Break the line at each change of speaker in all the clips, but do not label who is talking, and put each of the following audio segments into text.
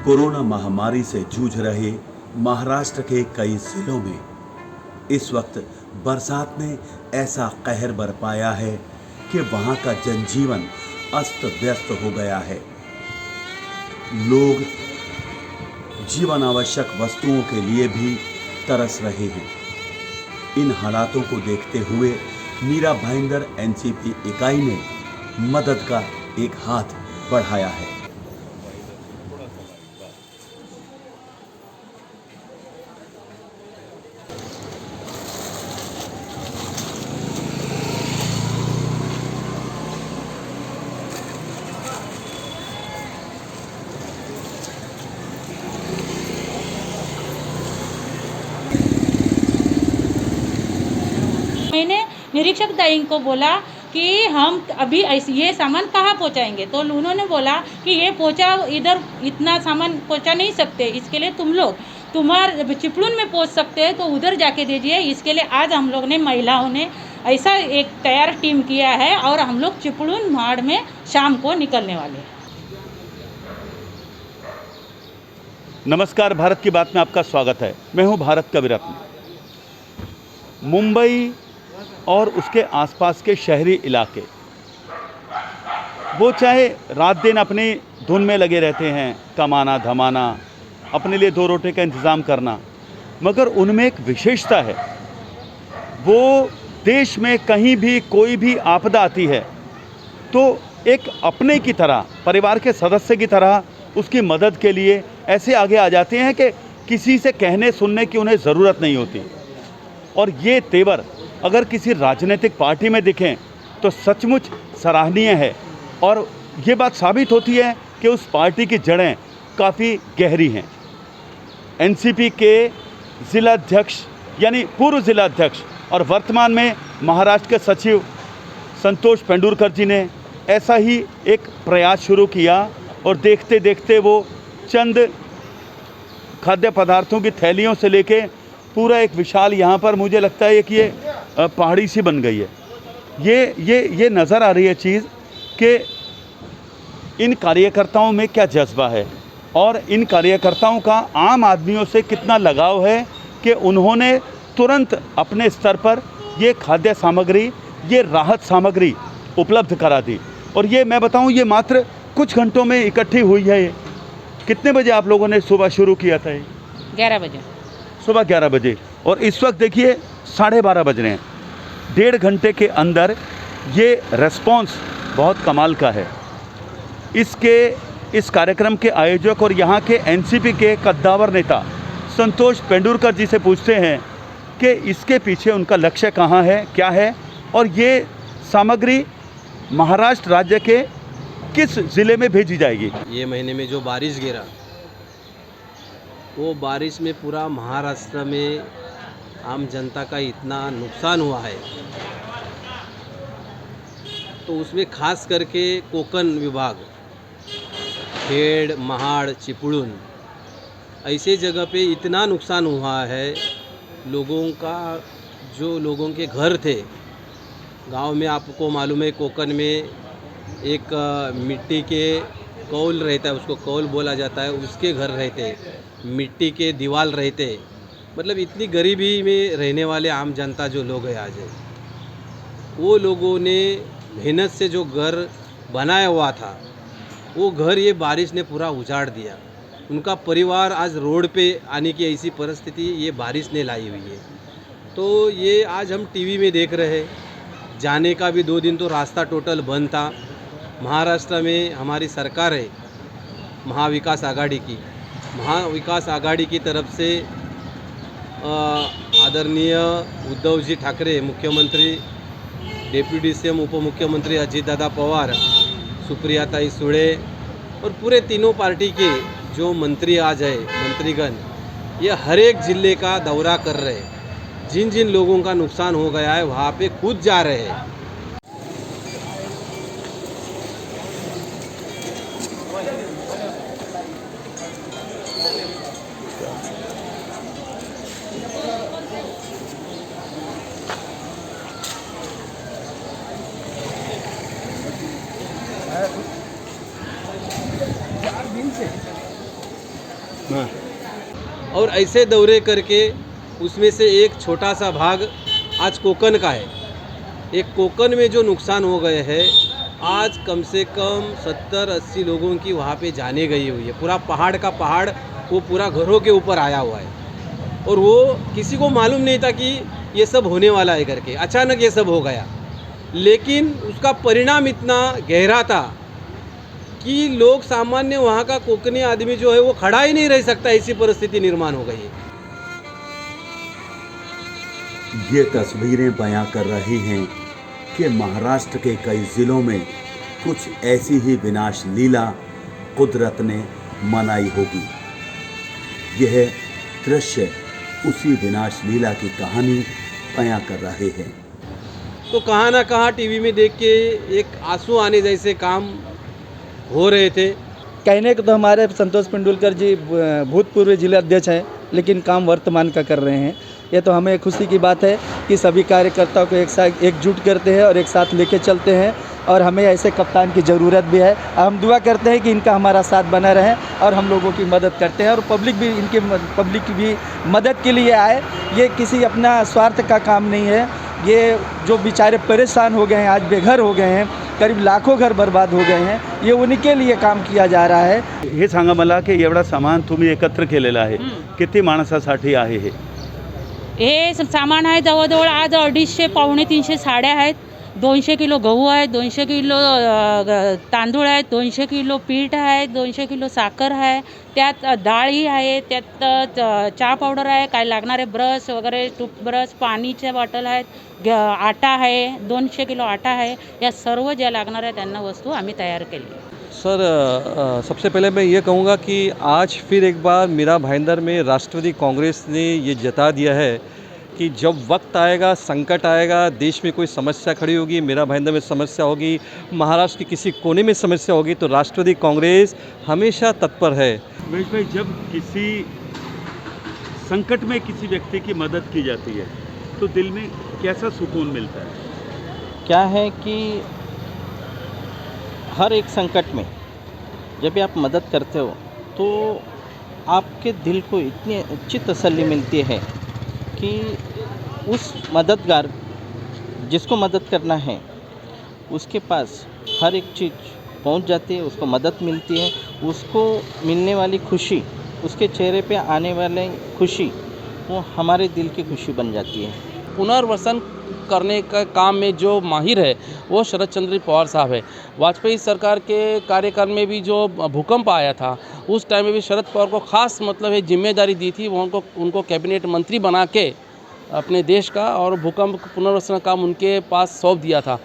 Corona महामारी से जूझ रहे महाराष्ट्र के कई जिलों में इस वक्त बरसात ने ऐसा कहर बरपाया है कि वहां का जनजीवन अस्त व्यस्त हो गया है। लोग जीवन आवश्यक वस्तुओं के लिए भी तरस रहे हैं। इन हालातों को देखते हुए मीरा भाईंदर एनसीपी इकाई ने मदद का एक हाथ बढ़ाया है।
मैंने निरीक्षक दाई को बोला कि हम अभी ऐसे ये सामान कहाँ पहुँचाएंगे, तो उन्होंने बोला कि ये पहुँचा इधर इतना सामान पहुँचा नहीं सकते, इसके लिए तुम लोग तुम्हारे चिपळूण में पहुँच सकते हैं तो उधर जाके दीजिए। इसके लिए आज हम लोग ने महिलाओं ने ऐसा एक तैयार टीम किया है और हम लोग चिपळूण माड़ में शाम को निकलने वाले हैं।
नमस्कार, भारत की बात में आपका स्वागत है। मैं हूं भारत कविरत्न। मुंबई और उसके आसपास के शहरी इलाके, वो चाहे रात दिन अपनी धुन में लगे रहते हैं, कमाना धमाना, अपने लिए दो रोटी का इंतज़ाम करना, मगर उनमें एक विशेषता है। वो देश में कहीं भी कोई भी आपदा आती है तो एक अपने की तरह, परिवार के सदस्य की तरह उसकी मदद के लिए ऐसे आगे आ जाते हैं कि किसी से कहने सुनने की उन्हें ज़रूरत नहीं होती। और ये तेवर अगर किसी राजनीतिक पार्टी में दिखें तो सचमुच सराहनीय है। और ये बात साबित होती है कि उस पार्टी की जड़ें काफ़ी गहरी हैं। एनसीपी के ज़िलाध्यक्ष यानी पूर्व ज़िलाध्यक्ष और वर्तमान में महाराष्ट्र के सचिव संतोष पेंडुरकर जी ने ऐसा ही एक प्रयास शुरू किया और देखते देखते वो चंद खाद्य पदार्थों की थैलियों से लेके पूरा एक विशाल, यहाँ पर मुझे लगता है कि ये पहाड़ी सी बन गई है। ये नज़र आ रही है चीज़ कि इन कार्यकर्ताओं में क्या जज्बा है और इन कार्यकर्ताओं का आम आदमियों से कितना लगाव है कि उन्होंने तुरंत अपने स्तर पर ये खाद्य सामग्री, ये राहत सामग्री उपलब्ध करा दी। और ये मैं बताऊं, ये मात्र कुछ घंटों में इकट्ठी हुई है। ये कितने बजे आप लोगों ने सुबह शुरू किया था?
11 बजे,
सुबह 11 बजे, और इस वक्त देखिए 12:30 बज रहे हैं। 1.5 घंटे के अंदर ये रेस्पॉन्स बहुत कमाल का है। इस कार्यक्रम के आयोजक और यहाँ के एनसीपी के कद्दावर नेता संतोष पेंडुरकर जी से पूछते हैं कि इसके पीछे उनका लक्ष्य कहाँ है, क्या है, और ये सामग्री महाराष्ट्र राज्य के किस ज़िले में भेजी जाएगी।
ये महीने में जो बारिश गिरा, वो बारिश में पूरा महाराष्ट्र में आम जनता का इतना नुकसान हुआ है, तो उसमें खास करके कोकण विभाग, खेड़, महाड़, चिपळूण ऐसे जगह पे इतना नुकसान हुआ है। लोगों के घर थे गांव में, आपको मालूम है कोकण में एक मिट्टी के कौल रहता है, उसको कौल बोला जाता है, उसके घर रहते, मिट्टी के दीवार रहते। मतलब इतनी गरीबी में रहने वाले आम जनता जो लोग हैं आज, वो लोगों ने मेहनत से जो घर बनाया हुआ था, वो घर ये बारिश ने पूरा उजाड़ दिया। उनका परिवार आज रोड पे आने की ऐसी परिस्थिति ये बारिश ने लाई हुई है। तो ये आज हम टीवी में देख रहे हैं, जाने का भी 2 दिन तो रास्ता टोटल बंद था। महाराष्ट्र में हमारी सरकार है महाविकास आघाड़ी की, महाविकास आघाड़ी की तरफ से आदरणीय उद्धव जी ठाकरे मुख्यमंत्री, डेप्यूटी सीएम उपमुख्यमंत्री अजितदादा पवार, सुप्रियाताई सुळे और पूरे तीनों पार्टी के जो मंत्री आज है, मंत्रीगण, ये हर एक ज़िले का दौरा कर रहे हैं। जिन जिन लोगों का नुकसान हो गया है वहाँ पे खुद जा रहे हैं। और ऐसे दौरे करके उसमें से एक छोटा सा भाग आज कोकन का है। एक कोकन में जो नुकसान हो गए हैं, आज कम से कम 70-80 लोगों की वहाँ पे जाने गई हुई है। पूरा पहाड़ का पहाड़ वो पूरा घरों के ऊपर आया हुआ है और वो किसी को मालूम नहीं था कि ये सब होने वाला है करके, अचानक ये सब हो गया। लेकिन उसका परिणाम इतना गहरा था कि लोग सामान्य वहाँ का कोकनी आदमी जो है वो खड़ा ही नहीं रह सकता, ऐसी परिस्थिति निर्माण हो गई है।
ये तस्वीरें बयां कर रही हैं कि महाराष्ट्र के कई जिलों में कुछ ऐसी ही विनाश लीला कुदरत ने मनाई होगी। यह दृश्य उसी विनाश लीला की कहानी बयां कर रहे हैं।
तो कहाँ ना कहाँ टीवी में देख के एक आंसू आने जैसे काम हो रहे थे।
कहने को तो हमारे संतोष तेंदुलकर जी भूतपूर्व जिला अध्यक्ष हैं, लेकिन काम वर्तमान का कर रहे हैं। ये तो हमें खुशी की बात है कि सभी कार्यकर्ताओं को एक साथ एकजुट करते हैं और एक साथ लेके चलते हैं, और हमें ऐसे कप्तान की ज़रूरत भी है। हम दुआ करते हैं कि इनका हमारा साथ बना रहे और हम लोगों की मदद करते हैं, और पब्लिक की भी मदद के लिए आए। ये किसी अपना स्वार्थ का काम नहीं है। ये जो बेचारे परेशान हो गए हैं, आज बेघर हो गए हैं, करीब लाखों घर बर्बाद हो गए हैं, ये उनके लिए काम किया जा रहा है।
हे सांगा मला की एवढा सामान तुम्ही एकत्र केलेला आहे, किती माणसासाठी आहे हे?
हे सामान आहे जवळजवळ आज 250-300 साड्या आहेत, 200 किलो गहू आहे, 200 किलो तांदूळ आहेत, 200 किलो पीठ आहे, 200 किलो साखर आहे, त्यात डाळी आहे, त्यात चहा पावडर आहे, काय लागणारे ब्रश वगैरे, टूथब्रश, पाणीच्या बॉटल आहेत, आटा आहे, 200 किलो आटा आहे। या सर्व ज्या लागणार आहे त्यांना वस्तू आम्ही तयार केली।
सर, सबसे पहले मैं ये कहूँगा कि आज फिर एक बार मीरा भाईंदर में राष्ट्रवादी कांग्रेस ने ये जता दिया है कि जब वक्त आएगा, संकट आएगा, देश में कोई समस्या खड़ी होगी, मीरा भाईंदर में समस्या होगी, महाराष्ट्र के किसी कोने में समस्या होगी, तो राष्ट्रवादी कांग्रेस हमेशा तत्पर है।
महेश भाई, जब किसी संकट में किसी व्यक्ति की मदद की जाती है तो दिल में कैसा सुकून मिलता है?
क्या है कि हर एक संकट में जब भी आप मदद करते हो तो आपके दिल को इतनी अच्छी तसल्ली मिलती है कि उस मददगार जिसको मदद करना है उसके पास हर एक चीज़ पहुंच जाती है, उसको मदद मिलती है, उसको मिलने वाली खुशी, उसके चेहरे पे आने वाली खुशी, वो हमारे दिल की खुशी बन जाती है।
पुनर्वसन करने का काम में जो माहिर है वो शरद चंद्र पवार साहब है। वाजपेयी सरकार के कार्यकाल में भी जो भूकंप आया था उस टाइम में भी शरद पवार को खास है जिम्मेदारी दी थी, वो उनको कैबिनेट मंत्री बना के अपने देश का और भूकंप पुनर्वसन काम उनके पास सौंप दिया था।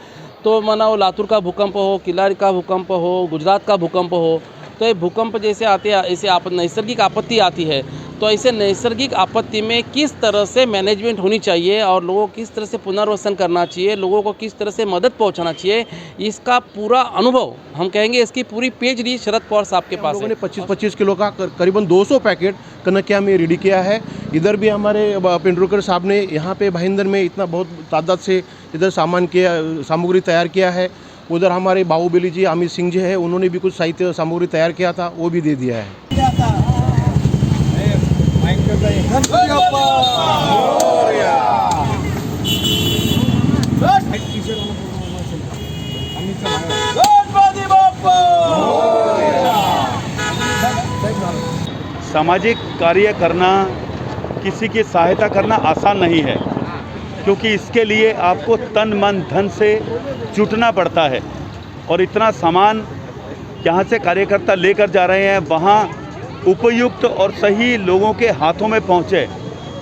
तो माना वो लातूर का भूकंप हो, किलारी का भूकंप हो, गुजरात का भूकंप हो, तो ये भूकंप जैसे आते ऐसे नैसर्गिक आपत्ति आती है, तो ऐसे नैसर्गिक आपत्ति में किस तरह से मैनेजमेंट होनी चाहिए और लोगों को किस तरह से पुनर्वसन करना चाहिए, लोगों को किस तरह से मदद पहुंचाना चाहिए, इसका पूरा अनुभव हम कहेंगे, इसकी पूरी पेज शरद पवार साहब के पास है।
लोगों ने 25-25 किलो का करीबन 200 पैकेट कनकिया में रेडी किया है। इधर भी हमारे तेंदुलकर साहब ने यहाँ पे भाईंदर में इतना बहुत तादाद से इधर सामग्री तैयार किया है। उधर हमारे बाहुबली जी अमित सिंह जी है, उन्होंने भी कुछ साहित्य सामग्री तैयार किया था, वो भी दे दिया है।
सामाजिक कार्य करना, किसी की सहायता करना आसान नहीं है, क्योंकि इसके लिए आपको तन मन धन से जुटना पड़ता है, और इतना सामान यहाँ से कार्यकर्ता लेकर जा रहे हैं, वहाँ उपयुक्त और सही लोगों के हाथों में पहुँचे,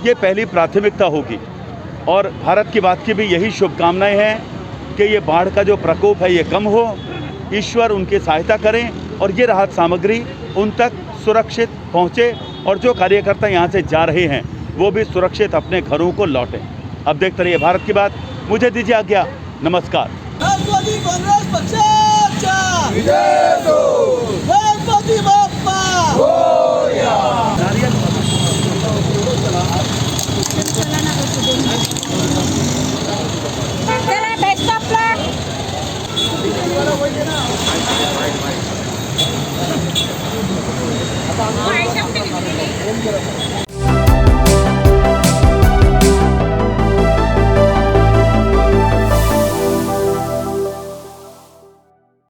ये पहली प्राथमिकता होगी। और भारत की बात की भी यही शुभकामनाएं हैं कि ये बाढ़ का जो प्रकोप है ये कम हो, ईश्वर उनकी सहायता करें और ये राहत सामग्री उन तक सुरक्षित पहुँचे, और जो कार्यकर्ता यहाँ से जा रहे हैं वो भी सुरक्षित अपने घरों को लौटें। अब देखते रहिए भारत की बात। मुझे दीजिए आज्ञा, नमस्कार।
राष्ट्रवादी काँग्रेस पक्षाचा विजय हो, गणपती बाप्पा मोरया। चला बेस्ट ऑफ लक।